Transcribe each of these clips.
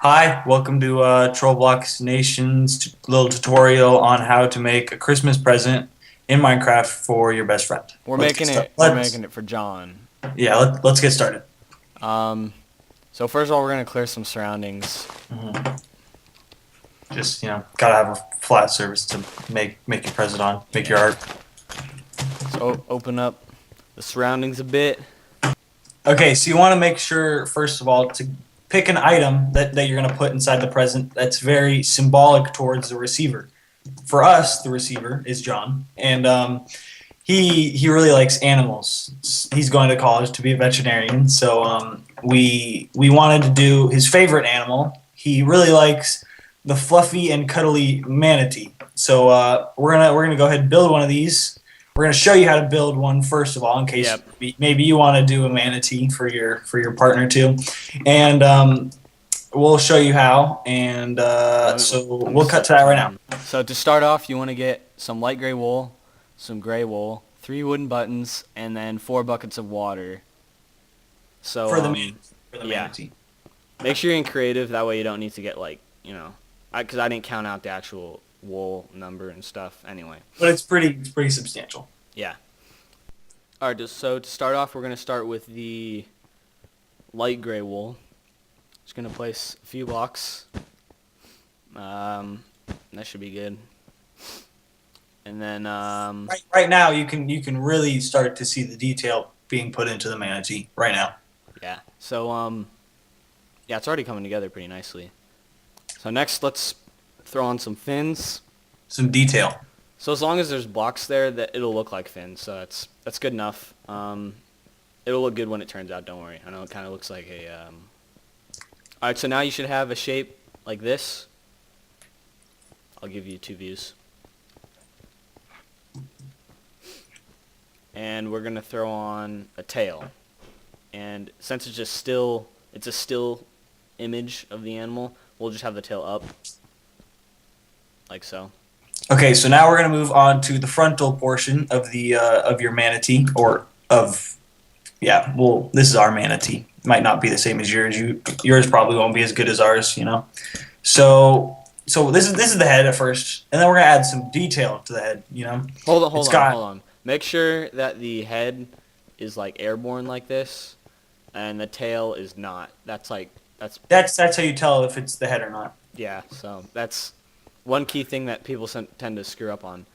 Hi, welcome to Trollblocks Nation's little tutorial on how to make a Christmas present in Minecraft for your best friend. We're Let's get making started. it. We're making it for John. Let's get started. Um, so first of all, we're gonna clear some surroundings. hmm Just gotta have a flat surface to make your present on, make your art. So open up the surroundings a bit. Okay, so you want to make sure first of all to pick an item that you're gonna put inside the present that's very symbolic towards the receiver. For us, the receiver is John, and he really likes animals. He's going to college to be a veterinarian, so we wanted to do his favorite animal. He really likes the fluffy and cuddly manatee. So we're gonna go ahead and build one of these. We're gonna show you how to build one first of all, in case Yep. maybe you want to do a manatee for your partner too, and we'll show you how. And so we'll cut to that right now. So to start off, you want to get some light gray wool, some gray wool, 3 wooden buttons, and then 4 buckets of water. So For the manatee. make sure you're in creative. That way you don't need to get because I didn't count out the actual wool number and stuff. Anyway. But it's pretty substantial. Yeah. All right. So to start off, we're gonna start with the light gray wool. Just gonna place a few blocks. That should be good. And then Right now, you can really start to see the detail being put into the manatee right now. yeah. So yeah, it's already coming together pretty nicely. So next, let's throw on some fins. Some detail. So as long as there's blocks there, that it'll look like fins. So that's good enough. It'll look good when it turns out. Don't worry. I know it kind of looks like a. All right. So now you should have a shape like this. I'll give you 2 views. And we're gonna throw on a tail. And since it's a still image of the animal, we'll just have the tail up, like so. Okay, so now we're gonna move on to the frontal portion of the of your manatee, or of Well, this is our manatee. Might not be the same as yours. Yours probably won't be as good as ours. So this is the head at first, and then we're gonna add some detail to the head. Hold on. Make sure that the head is like airborne like this, and the tail is not. That's That's how you tell if it's the head or not. yeah. So that's one key thing that people tend to screw up on.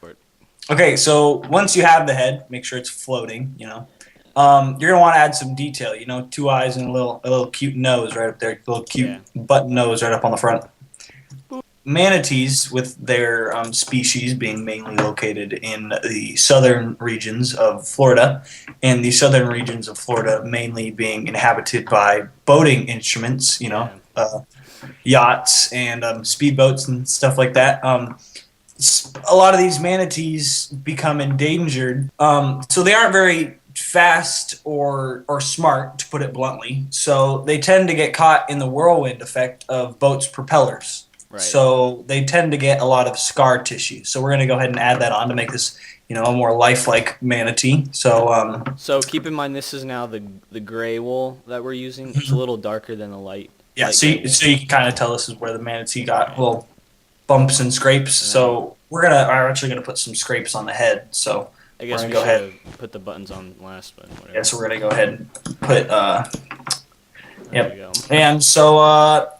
Okay, so once you have the head, make sure it's floating. You're gonna want to add some detail. 2 eyes and a little cute nose right up there, a little cute button nose right up on the front. Manatees, with their species being mainly located in the southern regions of Florida, and the southern regions of Florida mainly being inhabited by boating instruments, yachts and speedboats and stuff like that. A lot of these manatees become endangered, so they aren't very fast or smart, to put it bluntly. So they tend to get caught in the whirlwind effect of boats' propellers. Right. So they tend to get a lot of scar tissue. So we're going to go ahead and add that on to make this, a more lifelike manatee. So So keep in mind, this is now the gray wool that we're using. It's a little darker than the light. yeah, so you can kind of tell this is where the manatee got little bumps and scrapes. So we're actually gonna put some scrapes on the head. So I guess we go ahead. should put the buttons on last, but whatever. Yeah, so we're gonna go ahead and put There yep. we go. And so,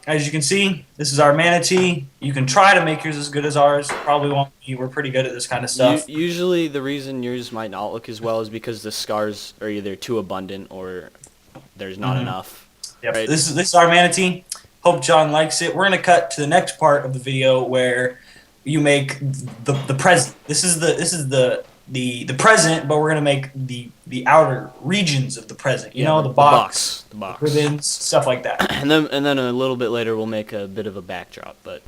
as you can see, this is our manatee. You can try to make yours as good as ours. Probably won't be. We're pretty good at this kind of stuff. Usually, the reason yours might not look as well is because the scars are either too abundant or there's not enough. Yep. Right? This is our manatee. Hope John likes it. We're gonna cut to the next part of the video where you make the present. This is the present, but we're gonna make the outer regions of the present. The box, the box, ribbons, stuff like that. And then a little bit later we'll make a bit of a backdrop. But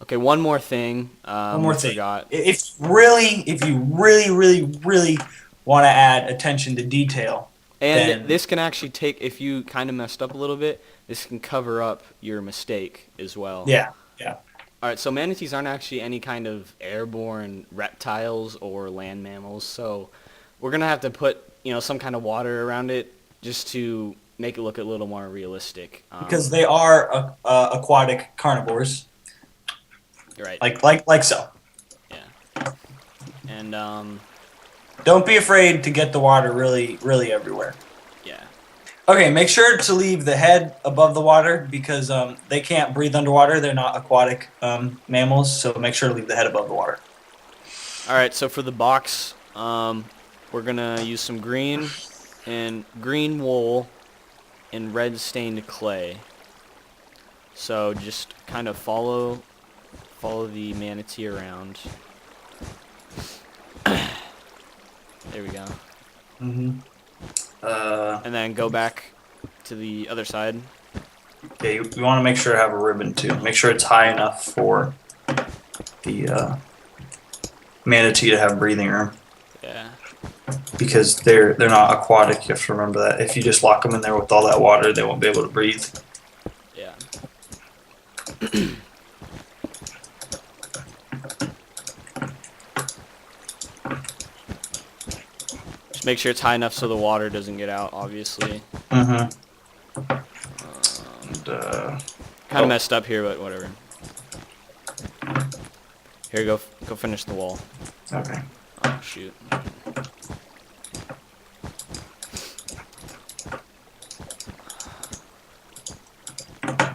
okay, one more thing. One more thing. Forgot. If you really want to add attention to detail, and this can actually take, if you kind of messed up a little bit, this can cover up your mistake as well. Yeah. All right, so manatees aren't actually any kind of airborne reptiles or land mammals, so we're going to have to put, some kind of water around it just to make it look a little more realistic. Because they are aquatic carnivores, You're right. like so. Yeah. And Don't be afraid to get the water really, really everywhere. yeah. Okay, make sure to leave the head above the water because they can't breathe underwater. They're not aquatic mammals, so make sure to leave the head above the water. All right. So for the box, we're gonna use some green wool and red stained clay. So just kind of follow the manatee around. There we go. Mm-hmm. And then go back to the other side. Okay, you want to make sure to have a ribbon too. Make sure it's high enough for the manatee to have breathing room. Yeah. Because they're not aquatic. You have to remember that. If you just lock them in there with all that water, they won't be able to breathe. Yeah. Just make sure it's high enough so the water doesn't get out, obviously. Mm-hmm. Kind of messed up here, but whatever. Here, go finish the wall. Okay. Oh, shoot.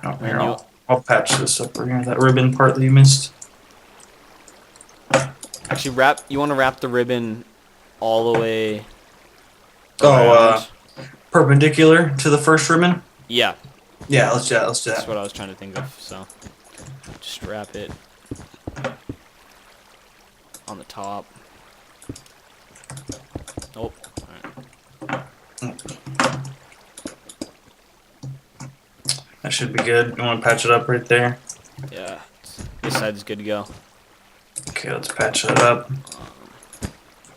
Oh, here, I'll patch this up right here. That ribbon part that you missed. Actually, you want to wrap the ribbon all the way Oh, around. perpendicular to the first ribbon? Yeah. Yeah, let's do that. Let's do That's that. what I was trying to think of, so just wrap it on the top. Oh, alright. That should be good. You want to patch it up right there? Yeah, this side's good to go. Okay, let's patch it up.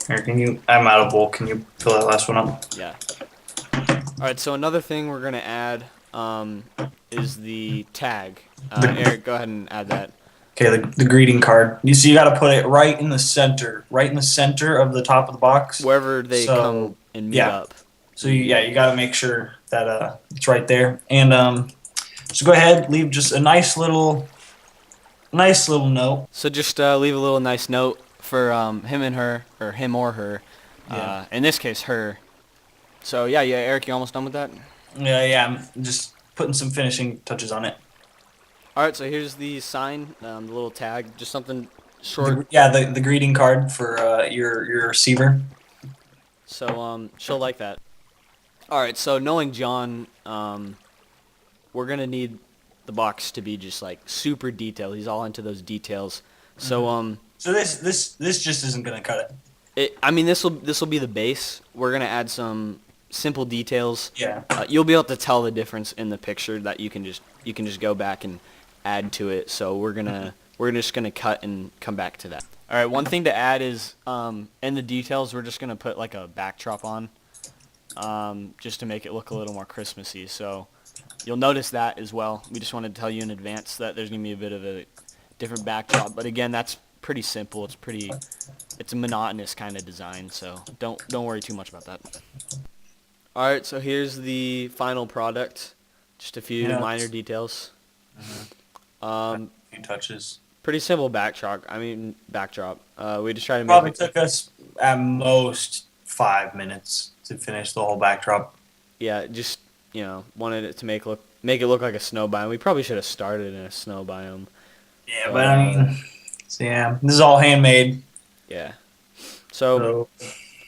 Here, I'm out of wool. Can you fill that last one up? Yeah. Alright, so another thing we're going to add is the tag. Eric, go ahead and add that. Okay, the greeting card. You see, you got to put it right in the center of the top of the box. Wherever they come and meet up. So you got to make sure that it's right there. And so go ahead, leave just a nice little note. So just leave a little nice note for him and her, or him or her. Yeah. In this case, her. So yeah, Eric, you almost done with that? Yeah. I'm just putting some finishing touches on it. All right, so here's the sign, the little tag, just something short. The greeting card for your receiver. So she'll like that. All right, so knowing John, we're gonna need the box to be just like super detailed. He's all into those details. So So this just isn't gonna cut it. I mean, this will be the base. We're gonna add some simple details. Yeah. You'll be able to tell the difference in the picture that you can just go back and add to it. So we're just gonna cut and come back to that. All right, one thing to add is in the details we're just gonna put like a backdrop on, just to make it look a little more Christmassy. So you'll notice that as well. We just wanted to tell you in advance that there's gonna be a bit of a different backdrop, but again, that's pretty simple. It's a monotonous kind of design, so don't worry too much about that. All right, so here's the final product. Just a few minor details. A few touches. Pretty simple backdrop. We just try to Probably took us at most 5 minutes to finish the whole backdrop. Yeah, just wanted it to make it look like a snow biome. We probably should have started in a snow biome. Yeah, but I mean, so yeah, this is all handmade. Yeah. So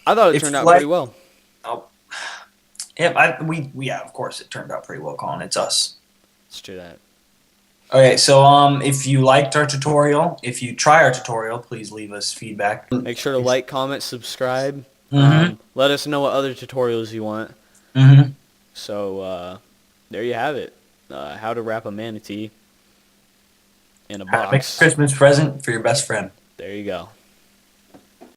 I thought it turned out pretty well. Oh, yeah, of course it turned out pretty well, Colin. It's us. Let's do that. Okay, so if you liked our tutorial, if you try our tutorial, please leave us feedback. Make sure to like, comment, subscribe. Mm-hmm. Let us know what other tutorials you want. Mm-hmm. So there you have it. How to wrap a manatee in a Make a box. Christmas present for your best friend. There you go.